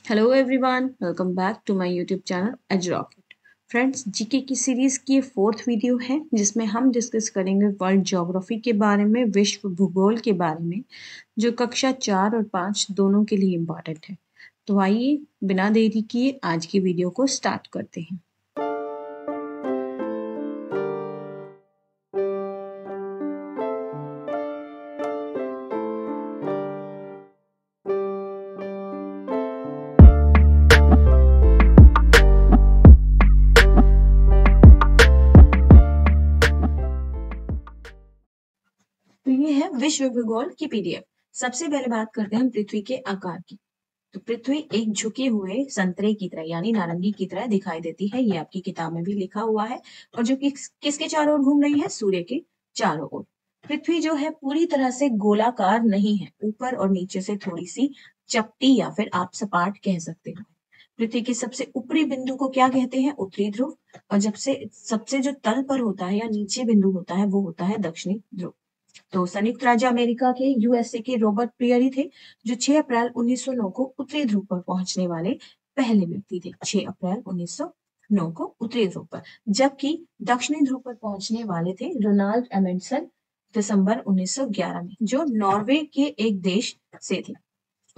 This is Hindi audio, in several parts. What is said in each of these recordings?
Hello everyone, welcome back to my YouTube channel as rocket. Friends, GK की सीरीज की ये फोर्थ वीडियो है जिसमें हम डिस्कस करेंगे वर्ल्ड ज्योग्राफी के बारे में, विश्व भूगोल के बारे में, जो कक्षा 4 और 5 दोनों के लिए इम्पॉर्टेंट है। तो आइए बिना देरी किए आज की वीडियो को स्टार्ट करते हैं। तो ये है विश्व भूगोल की पीडीएफ। सबसे पहले बात करते हैं हम पृथ्वी के आकार की। तो पृथ्वी एक झुके हुए संतरे की तरह यानी नारंगी की तरह दिखाई देती है। ये आपकी किताब में भी लिखा हुआ है। और जो कि किसके चारों ओर घूम रही है? सूर्य के चारों ओर। पृथ्वी जो है पूरी तरह से गोलाकार नहीं है, ऊपर और नीचे से थोड़ी सी चपटी या फिर आप सपाट कह सकते हो। पृथ्वी के सबसे ऊपरी बिंदु को क्या कहते हैं? उत्तरी ध्रुव। और जब से सबसे जो तल पर होता है या नीचे बिंदु होता है वो होता है दक्षिणी ध्रुव। तो संयुक्त राज्य अमेरिका के यूएसए के रॉबर्ट पियरी थे जो 6 अप्रैल 1909 को उत्तरी ध्रुव पर पहुंचने वाले पहले व्यक्ति थे। 6 अप्रैल 1909 को उत्तरी ध्रुव पर। जबकि दक्षिणी ध्रुव पर पहुंचने वाले थे रोनाल्ड एमंडसन दिसंबर 1911 में, जो नॉर्वे के एक देश से थे।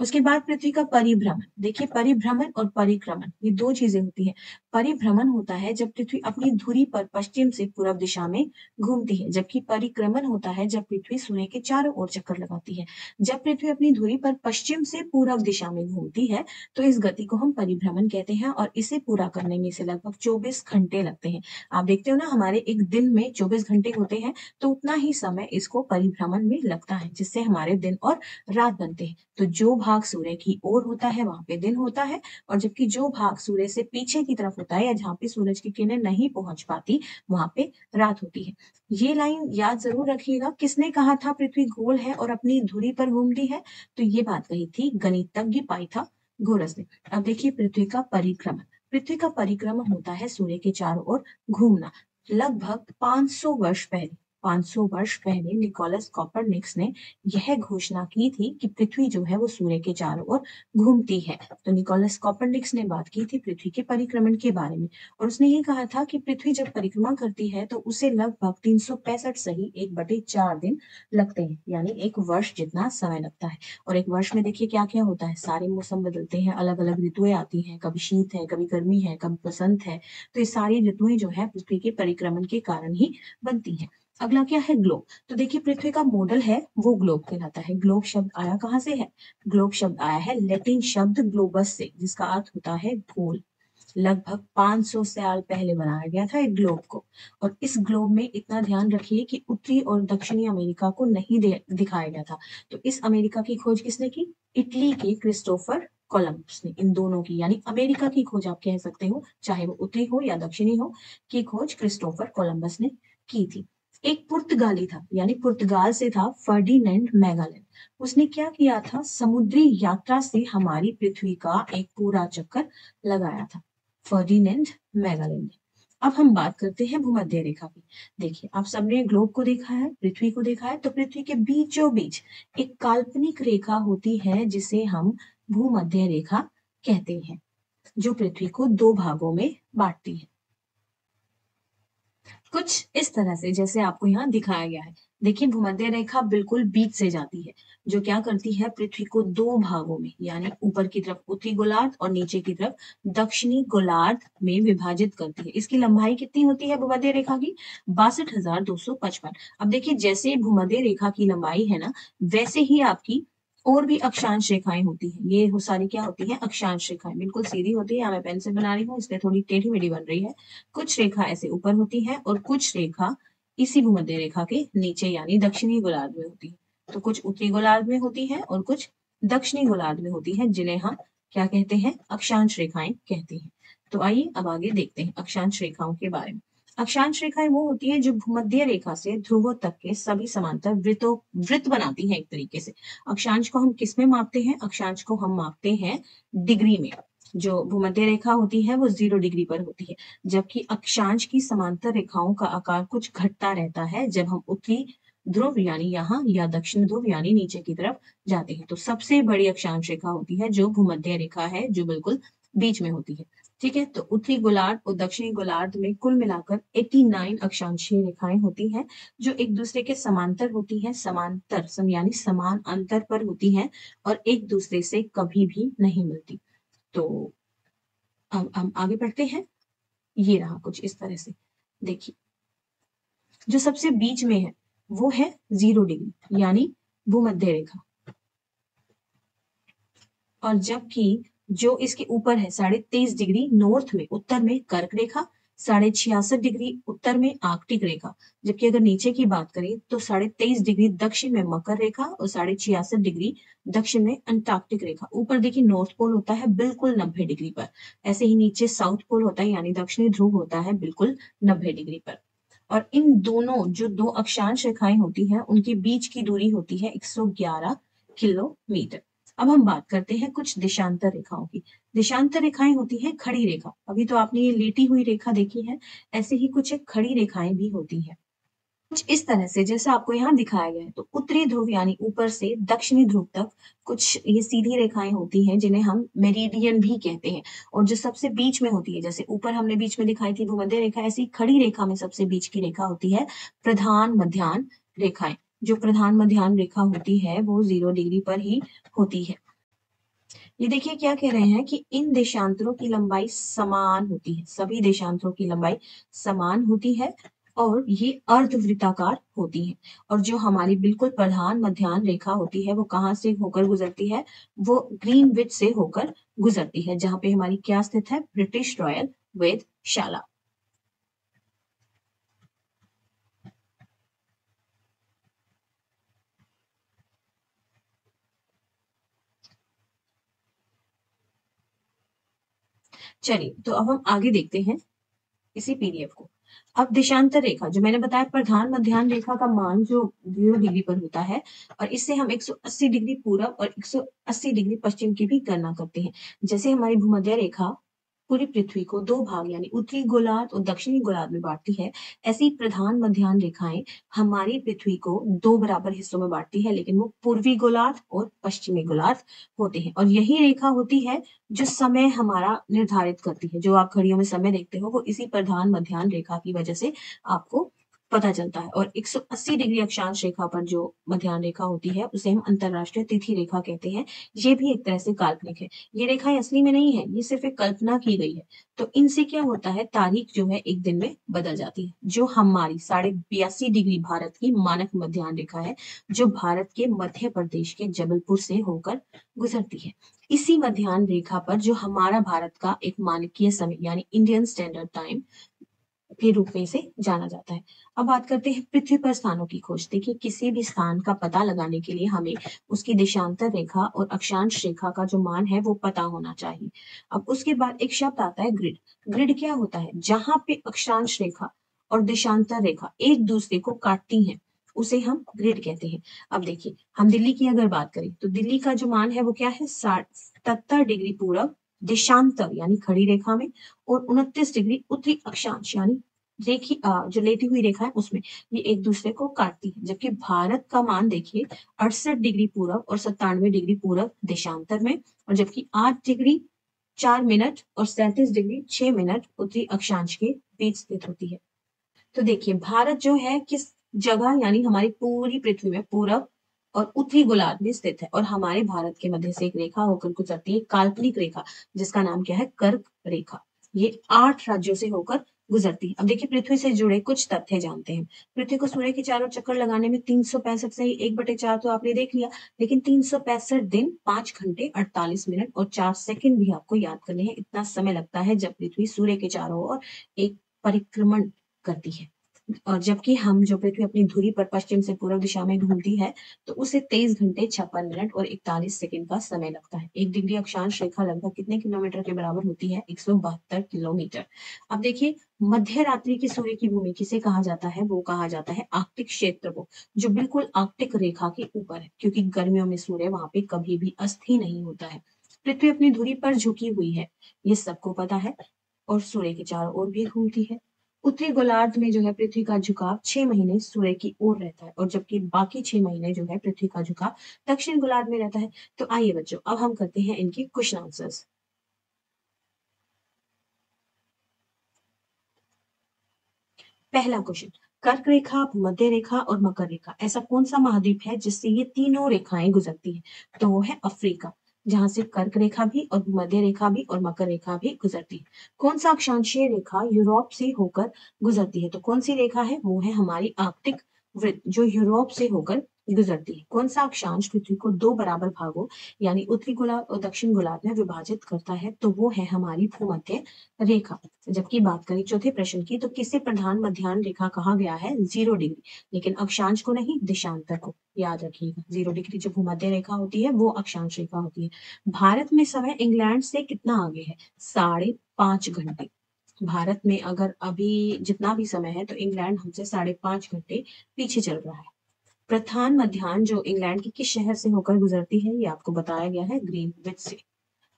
उसके बाद पृथ्वी का परिभ्रमण। देखिए, परिभ्रमण और परिक्रमण ये दो चीजें होती है। परिभ्रमण होता है जब पृथ्वी अपनी धुरी पर पश्चिम से पूर्व दिशा में घूमती है, जबकि परिक्रमण होता है जब पृथ्वी सूर्य के चारों ओर चक्कर लगाती है। जब पृथ्वी अपनी धुरी पर पश्चिम से पूर्व दिशा में घूमती है तो इस गति को हम परिभ्रमण कहते हैं और इसे पूरा करने में से लगभग 24 घंटे लगते हैं। आप देखते हो ना, हमारे एक दिन में 24 घंटे होते हैं, तो उतना ही समय इसको परिभ्रमण में लगता है, जिससे हमारे दिन और रात बनते हैं। तो जो भाग सूर्य की ओर होता है वहां पे दिन होता है, और जबकि जो भाग सूर्य से पीछे की तरफ होता है या जहाँ पे सूरज की किरणें नहीं पहुंच पाती वहां पे रात होती है। ये लाइन याद जरूर रखिएगा। किसने कहा था पृथ्वी गोल है और अपनी धुरी पर घूमती है? तो ये बात कही थी गणितज्ञ पाइथागोरस ने। अब देखिए पृथ्वी का परिक्रमण। पृथ्वी का परिक्रमण होता है सूर्य के चारों ओर घूमना। लगभग 500 वर्ष पहले 500 वर्ष पहले निकोलस कॉपरनिकस ने यह घोषणा की थी कि पृथ्वी जो है वो सूर्य के चारों ओर घूमती है। तो निकोलस कॉपरनिकस ने बात की थी पृथ्वी के परिक्रमण के बारे में, और उसने ये कहा था कि पृथ्वी जब परिक्रमा करती है तो उसे लगभग 365 सही 1/4 दिन लगते हैं, यानी एक वर्ष जितना समय लगता है। और एक वर्ष में देखिए क्या क्या होता है, सारे मौसम बदलते हैं, अलग अलग ऋतुएं आती हैं, कभी शीत है, कभी गर्मी है, कभी बसंत है। तो ये सारी ऋतुएं जो है पृथ्वी के परिक्रमण के कारण ही बनती हैं। अगला क्या है? ग्लोब। तो देखिए पृथ्वी का मॉडल है वो ग्लोब कहलाता है। ग्लोब शब्द आया कहाँ से है? ग्लोब शब्द आया है लैटिन शब्द ग्लोबस से, जिसका अर्थ होता है गोल। लगभग 500 साल पहले बनाया गया था एक ग्लोब को। और इस ग्लोब में इतना ध्यान रखिए कि उत्तरी और दक्षिणी अमेरिका को नहीं दिखाया गया था। तो इस अमेरिका की खोज किसने की? इटली के क्रिस्टोफर कोलंबस ने। इन दोनों की यानी अमेरिका की खोज आप कह सकते हो, चाहे वो उत्तरी हो या दक्षिणी हो, की खोज क्रिस्टोफर कोलंबस ने की थी। एक पुर्तगाली था, यानी पुर्तगाल से था, फर्डिनेंड मैगेलन। उसने क्या किया था? समुद्री यात्रा से हमारी पृथ्वी का एक पूरा चक्कर लगाया था, फर्डिनेंड मैगेलन ने। अब हम बात करते हैं भूमध्य रेखा की। देखिए, आप सबने ग्लोब को देखा है, पृथ्वी को देखा है, तो पृथ्वी के बीचों बीच एक काल्पनिक रेखा होती है जिसे हम भूमध्य रेखा कहते हैं, जो पृथ्वी को दो भागों में बांटती है। कुछ इस तरह से जैसे आपको यहाँ दिखाया गया है। देखिए, भूमध्य रेखा बिल्कुल बीच से जाती है, जो क्या करती है? पृथ्वी को दो भागों में, यानी ऊपर की तरफ उत्तरी गोलार्ध और नीचे की तरफ दक्षिणी गोलार्ध में विभाजित करती है। इसकी लंबाई कितनी होती है भूमध्य रेखा की? 62,255। अब देखिए, जैसे भूमध्य रेखा की लंबाई है ना, वैसे ही आपकी और भी अक्षांश रेखाएं होती हैं। ये वो सारी क्या होती हैं? अक्षांश रेखाएं। बिल्कुल सीधी होती है, यहाँ मैं पेन से बना रही हूँ, इसलिए थोड़ी टेढ़ी मेढ़ी बन रही है। कुछ रेखा ऐसे ऊपर होती है और कुछ रेखा इसी भूमध्य रेखा के नीचे यानी दक्षिणी गोलार्ध में होती है। तो कुछ उत्तरी गोलार्ध में होती है और कुछ दक्षिणी गोलार्ध में होती है, जिन्हें हम क्या कहते हैं? अक्षांश रेखाएं कहते हैं। तो आइए अब आगे देखते हैं अक्षांश रेखाओं के बारे में। अक्षांश रेखाएं वो होती है जो भूमध्य रेखा से ध्रुवों तक के सभी समांतर वृत्त बनाती हैं एक तरीके से। अक्षांश को हम किस में मापते हैं? अक्षांश को हम मापते हैं डिग्री में। जो भूमध्य रेखा होती है वो 0 डिग्री पर होती है, जबकि अक्षांश की समांतर रेखाओं का आकार कुछ घटता रहता है जब हम उत्तरी ध्रुव यानी यहाँ या दक्षिण ध्रुव यानी नीचे की तरफ जाते हैं। तो सबसे बड़ी अक्षांश रेखा होती है जो भूमध्य रेखा है, जो बिल्कुल बीच में होती है। ठीक है, तो उत्तरी गोलार्ध और दक्षिणी गोलार्ध में कुल मिलाकर 89 अक्षांशीय रेखाएं होती हैं जो एक दूसरे के समांतर होती हैं, समांतर यानी समान अंतर पर होती हैं और एक दूसरे से कभी भी नहीं मिलती। तो अब हम आगे बढ़ते हैं। ये रहा कुछ इस तरह से। देखिए, जो सबसे बीच में है वो है 0 डिग्री यानी भूमध्य रेखा, और जबकि जो इसके ऊपर है 23.5 डिग्री नॉर्थ में उत्तर में कर्क रेखा, 66.5 डिग्री उत्तर में आर्कटिक रेखा, जबकि अगर नीचे की बात करें तो 23.5 डिग्री दक्षिण में मकर रेखा और 66.5 डिग्री दक्षिण में अंटार्कटिक रेखा। ऊपर देखिए नॉर्थ पोल होता है बिल्कुल 90 डिग्री पर, ऐसे ही नीचे साउथ पोल होता है यानी दक्षिणी ध्रुव होता है बिल्कुल 90 डिग्री पर। और इन दोनों जो दो अक्षांश रेखाएं होती हैं उनके बीच की दूरी होती है 111 किलोमीटर। अब हम बात करते हैं कुछ देशांतर रेखाओं की। देशांतर रेखाएं होती हैं खड़ी रेखा, अभी तो आपने ये लेटी हुई रेखा देखी है, ऐसे ही कुछ एक खड़ी रेखाएं भी होती हैं कुछ इस तरह से जैसा आपको यहाँ दिखाया गया है। तो उत्तरी ध्रुव यानी ऊपर से दक्षिणी ध्रुव तक कुछ ये सीधी रेखाएं होती हैं जिन्हें हम मेरिडियन भी कहते हैं, और जो सबसे बीच में होती है, जैसे ऊपर हमने बीच में दिखाई थी भूमध्य रेखा, ऐसी खड़ी रेखा में सबसे बीच की रेखा होती है प्रधान मध्याह्न रेखाएं। जो प्रधान मध्याह्न रेखा होती है वो 0 डिग्री पर ही होती है। ये देखिए क्या कह रहे हैं कि इन देशांतरों की लंबाई समान होती है, सभी देशांतरों की लंबाई समान होती है और ये अर्धवृत्ताकार होती है। और जो हमारी बिल्कुल प्रधान मध्याह्न रेखा होती है वो कहाँ से होकर गुजरती है, वो ग्रीनविच से होकर गुजरती है, जहां पे हमारी क्या स्थित है, ब्रिटिश रॉयल वेधशाला। चलिए, तो अब हम आगे देखते हैं इसी पीडीएफ को। अब देशांतर रेखा जो मैंने बताया, प्रधान मध्याह्न रेखा का मान जो 0 डिग्री पर होता है, और इससे हम 180 डिग्री पूरब और 180 डिग्री पश्चिम की भी गणना करते हैं। जैसे हमारी भूमध्य रेखा पूरी पृथ्वी को दो भाग यानी उत्तरी गोलार्ध और दक्षिणी गोलार्ध में बांटती है, ऐसी प्रधान मध्याह्न रेखाएं हमारी पृथ्वी को दो बराबर हिस्सों में बांटती है, लेकिन वो पूर्वी गोलार्ध और पश्चिमी गोलार्ध होते हैं। और यही रेखा होती है जो समय हमारा निर्धारित करती है। जो आप घड़ियों में समय देखते हो वो इसी प्रधान मध्याह्न रेखा की वजह से आपको पता चलता है। और 180 डिग्री अक्षांश रेखा पर जो मध्याह्न रेखा होती है उसे हम अंतरराष्ट्रीय तिथि रेखा कहते हैं। ये भी एक तरह से काल्पनिक है, ये रेखाएं असली में नहीं है, ये सिर्फ एक कल्पना की गई है। तो इनसे क्या होता है, तारीख जो है एक दिन में बदल जाती है। जो हमारी 82.5 डिग्री भारत की मानक मध्याह्न रेखा है, जो भारत के मध्य प्रदेश के जबलपुर से होकर गुजरती है, इसी मध्याह्न रेखा पर जो हमारा भारत का एक मानकीय समय यानी इंडियन स्टैंडर्ड टाइम के रूप में इसे जाना जाता है। अब बात करते हैं पृथ्वी पर स्थानों की खोज। देखिए, किसी भी स्थान का पता लगाने के लिए हमें उसकी देशांतर रेखा और अक्षांश रेखा का जो मान है वो पता होना चाहिए। अब उसके बाद एक शब्द आता है ग्रिड। ग्रिड क्या होता है, जहां पे अक्षांश रेखा और देशांतर रेखा एक दूसरे को काटती हैं उसे हम ग्रिड कहते हैं। अब देखिए, हम दिल्ली की अगर बात करें तो दिल्ली का जो मान है वो क्या है, 77 डिग्री पूरब देशांतर यानी खड़ी रेखा में, और 29 डिग्री उत्तरी अक्षांश यानी जो लेटी हुई रेखा है उसमें, ये एक दूसरे को काटती है। जबकि भारत का मान देखिए 68 डिग्री पूरब और 97 डिग्री पूरब देशांतर में, और जबकि 8 डिग्री 4 मिनट और 37 डिग्री 6 मिनट उत्तरी अक्षांश के बीच स्थित होती है। तो देखिए, भारत जो है किस जगह यानी हमारी पूरी पृथ्वी में पूरब और उत्तरी गोलार्ध में स्थित है, और हमारे भारत के मध्य से एक रेखा होकर गुजरती है, काल्पनिक रेखा, जिसका नाम क्या है, कर्क रेखा। ये 8 राज्यों से होकर गुजरती है। अब देखिए, पृथ्वी से जुड़े कुछ तथ्य जानते हैं। पृथ्वी को सूर्य के चारों चक्कर लगाने में 365 सही 1/4 तो आपने देख लिया, लेकिन 365 दिन 5 घंटे 48 मिनट और 4 सेकंड भी आपको याद करने हैं। इतना समय लगता है जब पृथ्वी सूर्य के चारों ओर एक परिक्रमण करती है। और जबकि हम जो पृथ्वी अपनी धुरी पर पश्चिम से पूर्व दिशा में घूमती है तो उसे 23 घंटे 56 मिनट और 41 सेकंड का समय लगता है। 1 डिग्री अक्षांश रेखा लगभग कितने किलोमीटर के बराबर होती है, 172 किलोमीटर। अब देखिए, मध्य रात्रि की सूर्य की भूमि किसे कहा जाता है, वो कहा जाता है आर्कटिक क्षेत्र को, जो बिल्कुल आर्कटिक रेखा के ऊपर है, क्योंकि गर्मियों में सूर्य वहां पे कभी भी अस्त ही नहीं होता है। पृथ्वी अपनी धुरी पर झुकी हुई है, ये सबको पता है, और सूर्य के चारों ओर भी घूमती है। उत्तरी गोलार्ध में जो है पृथ्वी का झुकाव 6 महीने सूर्य की ओर रहता है, और जबकि बाकी 6 महीने जो है पृथ्वी का झुकाव दक्षिण गोलार्ध में रहता है। तो आइए बच्चों, अब हम करते हैं इनके क्वेश्चन आंसर्स। पहला क्वेश्चन, कर्क रेखा, भूमध्य रेखा और मकर रेखा, ऐसा कौन सा महाद्वीप है जिससे ये तीनों रेखाएं गुजरती हैं? तो वो है अफ्रीका, जहां से कर्क रेखा भी और भूमध्य रेखा भी और मकर रेखा भी गुजरती है। कौन सा अक्षांशीय रेखा यूरोप से होकर गुजरती है? तो कौन सी रेखा है? वो है हमारी आर्कटिक वृत्त, जो यूरोप से होकर गुजरती है। कौन सा अक्षांश पृथ्वी को दो बराबर भागों यानी उत्तरी गोलार्ध और दक्षिण गोलार्ध में विभाजित करता है? तो वो है हमारी भूमध्य रेखा। जबकि बात करें चौथे प्रश्न की, तो किसे प्रधान मध्याह्न रेखा कहा गया है? 0 डिग्री, लेकिन अक्षांश को नहीं, देशांतर को। याद रखिएगा, 0 डिग्री जो भूमध्य रेखा होती है वो अक्षांश रेखा होती है। भारत में समय इंग्लैंड से कितना आगे है? 5.5 घंटे। भारत में अगर अभी जितना भी समय है, तो इंग्लैंड हमसे 5.5 घंटे पीछे चल रहा है। प्रधान मध्याह्न जो इंग्लैंड के किस शहर से होकर गुजरती है? ये आपको बताया गया है ग्रीनविच से।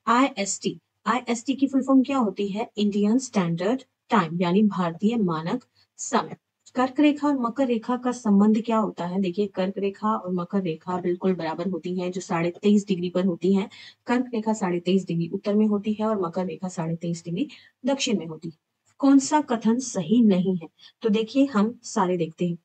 आईएसटी, आईएसटी की फुल फॉर्म क्या होती है? इंडियन स्टैंडर्ड टाइम, यानी भारतीय मानक समय। कर्क रेखा और मकर रेखा का संबंध क्या होता है? देखिए, कर्क रेखा और मकर रेखा बिल्कुल बराबर होती हैं, जो 23.5 डिग्री पर होती हैं। कर्क रेखा 23.5 डिग्री उत्तर में होती है और मकर रेखा 23.5 डिग्री दक्षिण में होती है। कौन सा कथन सही नहीं है? तो देखिए, हम सारे देखते हैं।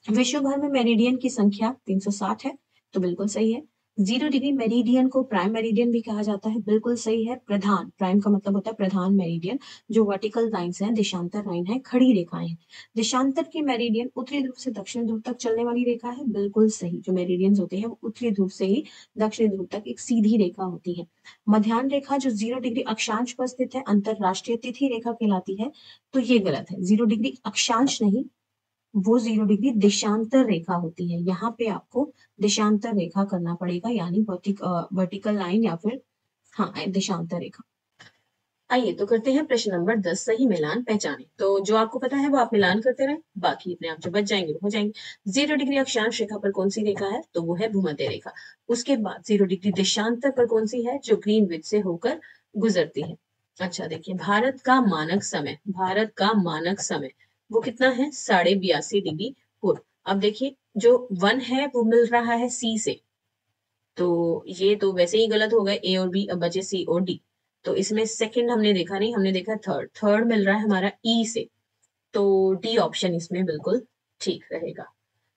विश्व भर में मेरिडियन की संख्या 360 है, तो बिल्कुल सही है। 0 डिग्री मेरिडियन को प्राइम मेरिडियन भी कहा जाता है, बिल्कुल सही है। प्रधान, प्राइम का मतलब होता है प्रधान मेरिडियन, जो वर्टिकल लाइन्स हैं, देशांतर लाइन है, खड़ी रेखाएं हैं। देशांतर की मेरिडियन उत्तरी ध्रुव से दक्षिण ध्रुव तक चलने वाली रेखा है, बिल्कुल सही। जो मेरिडियंस होते हैं वो उत्तरी ध्रुव से ही दक्षिण ध्रुव तक एक सीधी रेखा होती है। मध्याह्न रेखा जो 0 डिग्री अक्षांश पर स्थित है, अंतरराष्ट्रीय तिथि रेखा कहलाती है, तो ये गलत है। 0 डिग्री अक्षांश नहीं, वो 0 डिग्री देशांतर रेखा होती है। यहाँ पे आपको देशांतर रेखा करना पड़ेगा, यानी वर्टिकल लाइन या फिर हाँ देशांतर रेखा। आइए तो करते हैं प्रश्न नंबर 10, सही मिलान पहचाने। तो जो आपको पता है वो आप मिलान करते रहे, बाकी अपने आप जो बच जाएंगे वो हो जाएंगे। 0 डिग्री अक्षांश रेखा पर कौन सी रेखा है? तो वो है भूमध्य रेखा। उसके बाद 0 डिग्री देशांतर पर कौन सी है? जो ग्रीनविच से होकर गुजरती है। अच्छा देखिए, भारत का मानक समय, भारत का मानक समय वो कितना है? 82.5 डिग्री पूर्व। अब देखिए, जो 1 है वो मिल रहा है सी से, तो ये तो वैसे ही गलत हो गए, ए और बी, अब बचे सी और डी। तो इसमें सेकंड हमने देखा नहीं, हमने देखा थर्ड। थर्ड मिल रहा है हमारा ई से, तो डी ऑप्शन इसमें बिल्कुल ठीक रहेगा।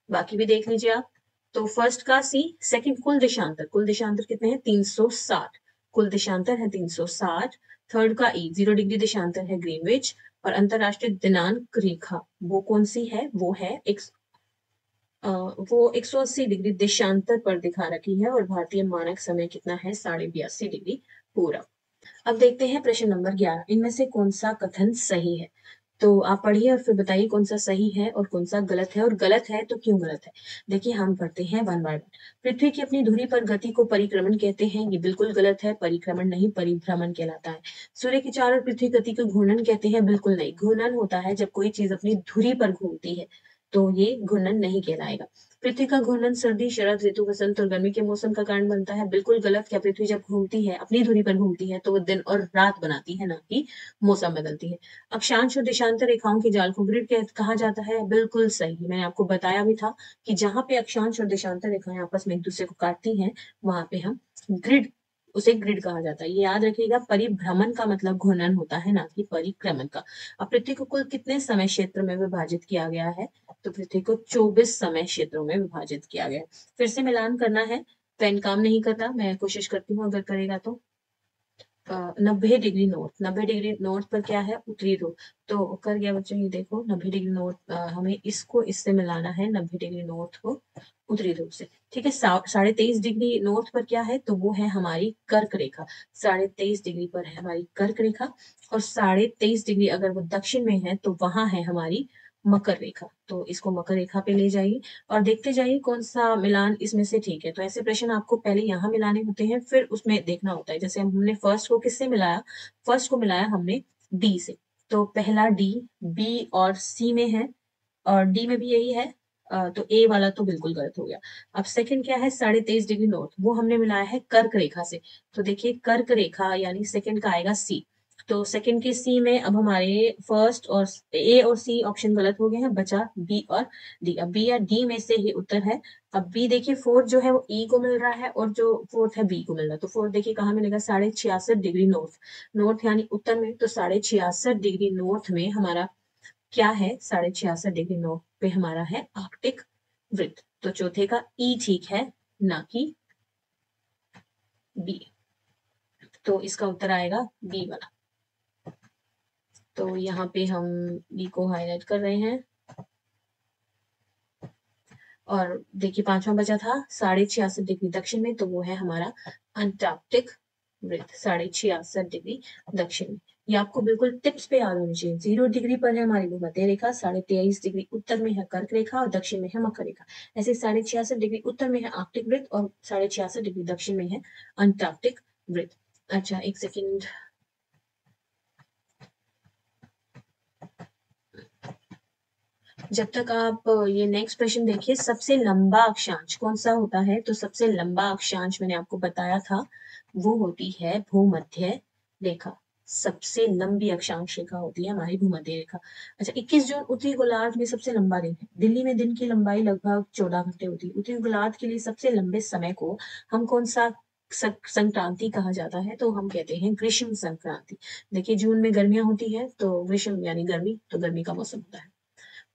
बाकी भी देख लीजिए आप। तो फर्स्ट का सी, सेकंड कुल देशांतर कितने हैं? 360, कुल देशांतर है 360। थर्ड का ई, 0 डिग्री देशांतर है ग्रीनविच, और अंतरराष्ट्रीय दिनांक रेखा वो कौन सी है? वो है वो 180 डिग्री देशांतर पर दिखा रखी है, और भारतीय मानक समय कितना है? 82.5 डिग्री पूरब। अब देखते हैं प्रश्न नंबर 11, इनमें से कौन सा कथन सही है? तो आप पढ़िए और फिर बताइए कौन सा सही है और कौन सा गलत है, और गलत है तो क्यों गलत है। देखिए, हम पढ़ते हैं वन बाय वन। पृथ्वी की अपनी धुरी पर गति को परिक्रमण कहते हैं, ये बिल्कुल गलत है। परिक्रमण नहीं, परिभ्रमण कहलाता है। सूर्य की चार और पृथ्वी गति को घूर्णन कहते हैं, बिल्कुल नहीं। घूर्णन होता है जब कोई चीज अपनी धुरी पर घूमती है, तो ये घूर्णन नहीं कहलाएगा। पृथ्वी का घूर्णन सर्दी, शरद ऋतु, वसंत और गर्मी के मौसम का कारण बनता है, बिल्कुल गलत। क्या पृथ्वी जब घूमती है, अपनी धुरी पर घूमती है, तो वो दिन और रात बनाती है, ना कि मौसम बदलती है। अक्षांश और देशांतर रेखाओं के जाल को ग्रिड कहा जाता है, बिल्कुल सही। मैंने आपको बताया भी था कि जहां पे अक्षांश और देशांतर रेखाएं आपस में एक दूसरे को काटती हैं, वहां पे हम ग्रिड, उसे ग्रिड कहा जाता है। ये याद रखिएगा, परिभ्रमण का मतलब घूर्णन होता है, ना कि परिक्रमण का। अब पृथ्वी को कुल कितने समय क्षेत्र में विभाजित किया गया है? तो पृथ्वी को 24 समय क्षेत्रों में विभाजित किया गया है। फिर से मिलान करना है, पेन काम नहीं करता, मैं कोशिश करती हूँ अगर करेगा तो। 90 डिग्री नॉर्थ, 90 डिग्री नॉर्थ पर क्या है? उत्तरी ध्रुव। तो कर गया बच्चों, ये देखो 90 डिग्री नॉर्थ, हमें इसको इससे मिलाना है, 90 डिग्री नॉर्थ को उत्तरी ध्रुव से। ठीक है। 23.5 डिग्री नॉर्थ पर क्या है? तो वो है हमारी कर्क रेखा। 23.5 डिग्री पर है हमारी कर्क रेखा, और 23.5 डिग्री अगर वो दक्षिण में है, तो वहां है हमारी मकर रेखा। तो इसको मकर रेखा पे ले जाइए और देखते जाइए कौन सा मिलान इसमें से ठीक है। तो ऐसे प्रश्न आपको पहले यहाँ मिलाने होते हैं, फिर उसमें देखना होता है। जैसे हमने फर्स्ट को किससे मिलाया? फर्स्ट को मिलाया हमने डी से, तो पहला डी, बी और सी में है, और डी में भी यही है, तो ए वाला तो बिल्कुल गलत हो गया। अब सेकंड क्या है? 23.5 डिग्री नॉर्थ, वो हमने मिलाया है कर्क रेखा से। तो देखिए, कर्क रेखा यानी सेकंड का आएगा सी। तो सेकंड के सी में अब हमारे फर्स्ट और ए और सी ऑप्शन गलत हो गए हैं, बचा बी और डी। अब बी या डी में से ही उत्तर है। अब बी देखिए, फोर्थ जो है वो ई को मिल रहा है और जो फोर्थ है बी को मिल रहा है। तो फोर्थ देखिए कहाँ मिलेगा, 66.5 डिग्री नॉर्थ, नॉर्थ यानी उत्तर में। तो 66.5 डिग्री नॉर्थ में हमारा क्या है, 66.5 डिग्री नॉर्थ पे हमारा है आर्कटिक वृत्त। तो चौथे का ई ठीक है, ना कि बी। तो इसका उत्तर आएगा बी वाला। तो यहाँ पे हम बी को हाईलाइट कर रहे हैं। और देखिए पांचवा बचा था 66.5 डिग्री दक्षिण में, तो वो है हमारा अंटार्कटिक वृत्त, 66.5 डिग्री दक्षिण में। ये आपको बिल्कुल टिप्स पे याद होनी चाहिए। 0 डिग्री पर है हमारी भूमध्य रेखा, 23.5 डिग्री उत्तर में है कर्क रेखा और दक्षिण में है मकर रेखा। ऐसे 66.5 डिग्री उत्तर में है आर्कटिक वृत्त और 66.5 डिग्री दक्षिण में है अंटार्कटिक वृत्त। अच्छा एक सेकेंड, जब तक आप ये नेक्स्ट प्रश्न देखिए, सबसे लंबा अक्षांश कौन सा होता है? तो सबसे लंबा अक्षांश मैंने आपको बताया था वो होती है भूमध्य रेखा। सबसे लंबी अक्षांश रेखा होती है हमारी भूमध्य रेखा। अच्छा 21 जून उत्तरी गोलार्ध में सबसे लंबा दिन है। दिल्ली में दिन की लंबाई लगभग 14 घंटे होती है। उत्तरी गोलार्ध के लिए सबसे लंबे समय को हम कौन सा संक्रांति कहा जाता है? तो हम कहते हैं ग्रीष्म संक्रांति। देखिए जून में गर्मियां होती है, तो ग्रीष्म यानी गर्मी, तो गर्मी का मौसम होता है।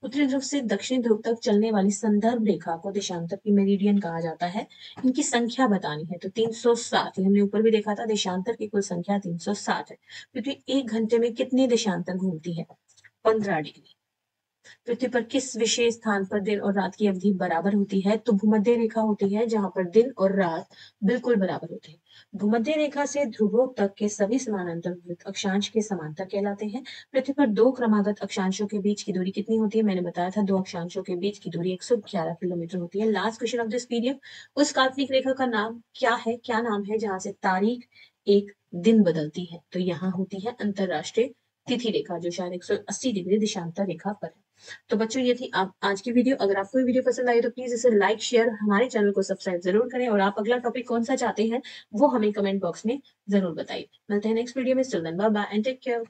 उत्तरी ध्रुव से दक्षिणी ध्रुव तक चलने वाली संदर्भ रेखा को देशांतर की मेरिडियन कहा जाता है। इनकी संख्या बतानी है तो 307, हमने ऊपर भी देखा था, देशांतर की कुल संख्या 307 है। पृथ्वी एक घंटे में कितने देशांतर घूमती है? 15 डिग्री। पृथ्वी पर किस विशेष स्थान पर दिन और रात की अवधि बराबर होती है? तो भूमध्य रेखा होती है जहां पर दिन और रात बिल्कुल बराबर होते हैं। भूमध्य रेखा से ध्रुवों तक के सभी समानांतर वृत्त अक्षांश के समांतर कहलाते हैं। पृथ्वी पर दो क्रमागत अक्षांशों के बीच की दूरी कितनी होती है? मैंने बताया था दो अक्षांशों के बीच की दूरी 111 किलोमीटर होती है। Last question of this PDF, उस काल्पनिक रेखा का नाम क्या है? क्या नाम है जहां से तारीख एक दिन बदलती है? तो यहाँ होती है अंतरराष्ट्रीय तिथि रेखा, जो शायद 180 डिग्री देशांतर रेखा पर है। तो बच्चों ये थी आप आज की वीडियो। अगर आपको ये वीडियो पसंद आई तो प्लीज इसे लाइक शेयर, हमारे चैनल को सब्सक्राइब जरूर करें और आप अगला टॉपिक कौन सा चाहते हैं वो हमें कमेंट बॉक्स में जरूर बताइए। मिलते हैं नेक्स्ट वीडियो में। Still then bye bye and take care.